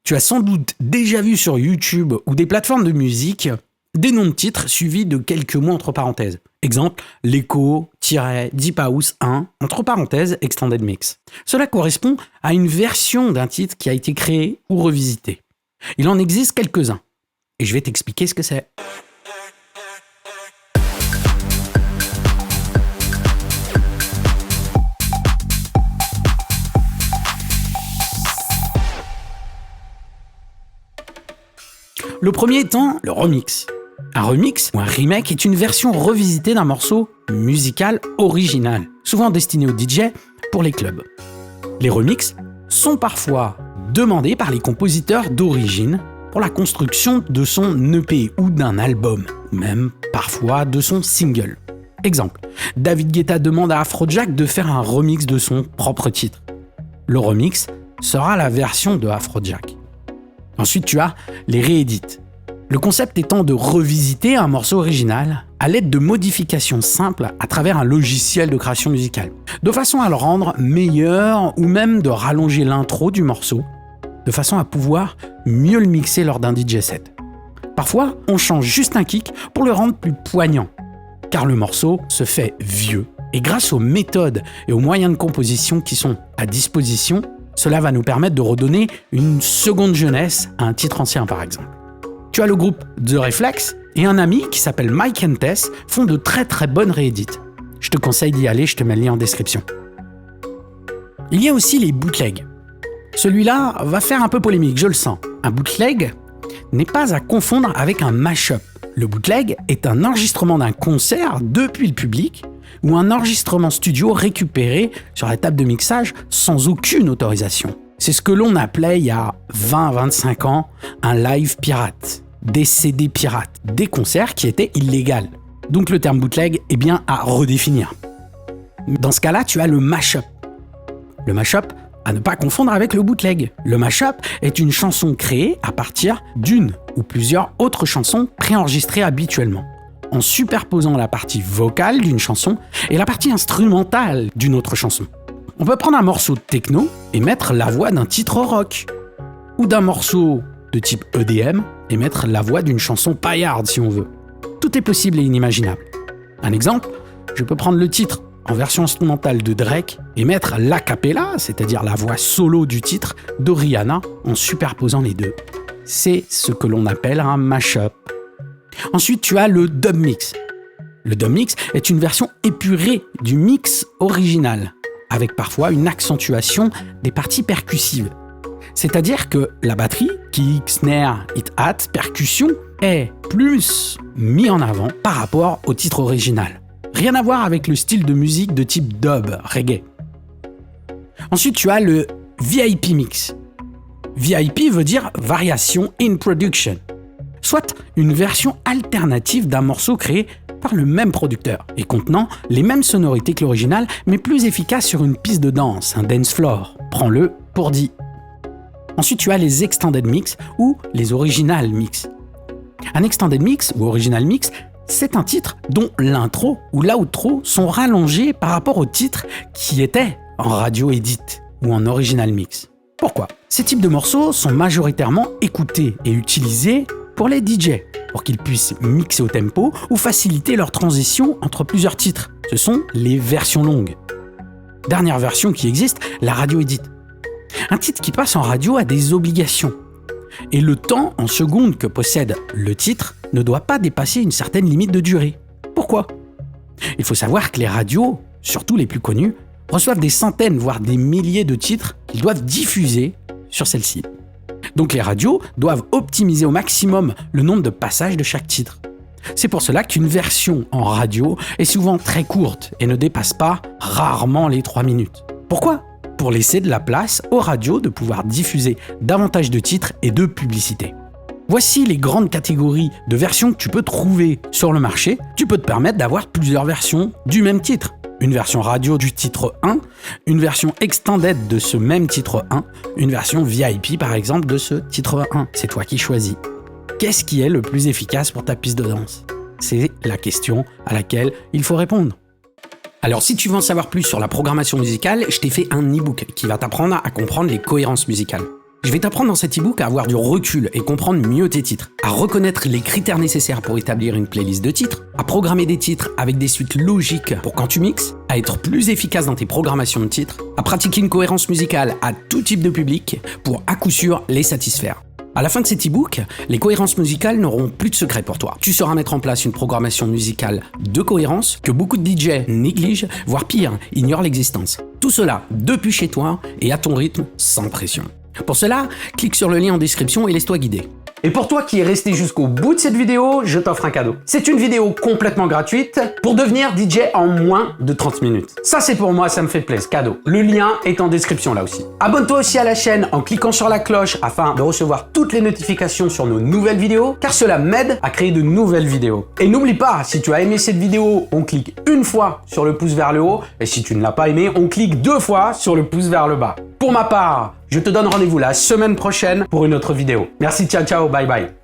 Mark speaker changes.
Speaker 1: Tu as sans doute déjà vu sur YouTube ou des plateformes de musique des noms de titres suivis de quelques mots entre parenthèses. Exemple, Leco-Deep House 1, entre parenthèses, Extended Mix. Cela correspond à une version d'un titre qui a été créé ou revisité. Il en existe quelques-uns. Et je vais t'expliquer ce que c'est. Le premier étant le remix. Un remix ou un remake est une version revisitée d'un morceau musical original, souvent destiné aux DJ pour les clubs. Les remixes sont parfois demandés par les compositeurs d'origine pour la construction de son EP ou d'un album, ou même parfois de son single. Exemple, David Guetta demande à Afrojack de faire un remix de son propre titre. Le remix sera la version de Afrojack. Ensuite, tu as les réédits. Le concept étant de revisiter un morceau original à l'aide de modifications simples à travers un logiciel de création musicale, de façon à le rendre meilleur ou même de rallonger l'intro du morceau, de façon à pouvoir mieux le mixer lors d'un DJ set. Parfois, on change juste un kick pour le rendre plus poignant, car le morceau se fait vieux. Et grâce aux méthodes et aux moyens de composition qui sont à disposition, cela va nous permettre de redonner une seconde jeunesse à un titre ancien par exemple. Tu as le groupe The Reflex et un ami qui s'appelle Mike and Tess font de très très bonnes réédits. Je te conseille d'y aller, je te mets le lien en description. Il y a aussi les bootlegs. Celui-là va faire un peu polémique, je le sens. Un bootleg n'est pas à confondre avec un mash-up. Le bootleg est un enregistrement d'un concert depuis le public ou un enregistrement studio récupéré sur la table de mixage sans aucune autorisation. C'est ce que l'on appelait il y a 20-25 ans un live pirate, des CD pirates, des concerts qui étaient illégaux. Donc le terme bootleg est bien à redéfinir. Dans ce cas-là, tu as le mash-up. Le mash-up, à ne pas confondre avec le bootleg. Le mash-up est une chanson créée à partir d'une ou plusieurs autres chansons préenregistrées habituellement, en superposant la partie vocale d'une chanson et la partie instrumentale d'une autre chanson. On peut prendre un morceau de techno et mettre la voix d'un titre rock, ou d'un morceau de type EDM et mettre la voix d'une chanson paillarde si on veut. Tout est possible et inimaginable. Un exemple, je peux prendre le titre en version instrumentale de Drake et mettre l'acapella, c'est-à-dire la voix solo du titre, de Rihanna en superposant les deux. C'est ce que l'on appelle un mash-up. Ensuite, tu as le dub mix. Le dub mix est une version épurée du mix original, avec parfois une accentuation des parties percussives. C'est-à-dire que la batterie, kick, snare, hi-hat, percussion, est plus mis en avant par rapport au titre original. Rien à voir avec le style de musique de type dub, reggae. Ensuite, tu as le VIP mix. VIP veut dire Variation in Production, soit une version alternative d'un morceau créé par le même producteur et contenant les mêmes sonorités que l'original, mais plus efficace sur une piste de danse, un dance floor. Prends-le pour dit. Ensuite, tu as les extended mix ou les original mix. Un extended mix ou original mix, c'est un titre dont l'intro ou l'outro sont rallongés par rapport au titre qui était en radio edit ou en original mix. Pourquoi ? Ces types de morceaux sont majoritairement écoutés et utilisés pour les DJ, pour qu'ils puissent mixer au tempo ou faciliter leur transition entre plusieurs titres. Ce sont les versions longues. Dernière version qui existe, la radio edit. Un titre qui passe en radio a des obligations. Et le temps en secondes que possède le titre ne doit pas dépasser une certaine limite de durée. Pourquoi ? Il faut savoir que les radios, surtout les plus connues, reçoivent des centaines, voire des milliers de titres qu'ils doivent diffuser sur celles-ci. Donc les radios doivent optimiser au maximum le nombre de passages de chaque titre. C'est pour cela qu'une version en radio est souvent très courte et ne dépasse pas rarement les 3 minutes. Pourquoi ? Pour laisser de la place aux radios de pouvoir diffuser davantage de titres et de publicités. Voici les grandes catégories de versions que tu peux trouver sur le marché. Tu peux te permettre d'avoir plusieurs versions du même titre. Une version radio du titre 1, une version extended de ce même titre 1, une version VIP par exemple de ce titre 1. C'est toi qui choisis. Qu'est-ce qui est le plus efficace pour ta piste de danse ? C'est la question à laquelle il faut répondre. Alors si tu veux en savoir plus sur la programmation musicale, je t'ai fait un e-book qui va t'apprendre à comprendre les cohérences musicales. Je vais t'apprendre dans cet e-book à avoir du recul et comprendre mieux tes titres, à reconnaître les critères nécessaires pour établir une playlist de titres, à programmer des titres avec des suites logiques pour quand tu mixes, à être plus efficace dans tes programmations de titres, à pratiquer une cohérence musicale à tout type de public pour à coup sûr les satisfaire. À la fin de cet e-book, les cohérences musicales n'auront plus de secret pour toi. Tu sauras mettre en place une programmation musicale de cohérence que beaucoup de DJ négligent, voire pire, ignorent l'existence. Tout cela depuis chez toi et à ton rythme, sans pression. Pour cela, clique sur le lien en description et laisse-toi guider. Et pour toi qui est resté jusqu'au bout de cette vidéo, je t'offre un cadeau. C'est une vidéo complètement gratuite pour devenir DJ en moins de 30 minutes. Ça c'est pour moi, ça me fait plaisir, cadeau. Le lien est en description là aussi. Abonne-toi aussi à la chaîne en cliquant sur la cloche afin de recevoir toutes les notifications sur nos nouvelles vidéos, car cela m'aide à créer de nouvelles vidéos. Et n'oublie pas, si tu as aimé cette vidéo, on clique une fois sur le pouce vers le haut, et si tu ne l'as pas aimé, on clique 2 fois sur le pouce vers le bas. Pour ma part, je te donne rendez-vous la semaine prochaine pour une autre vidéo. Merci, ciao, ciao, bye bye.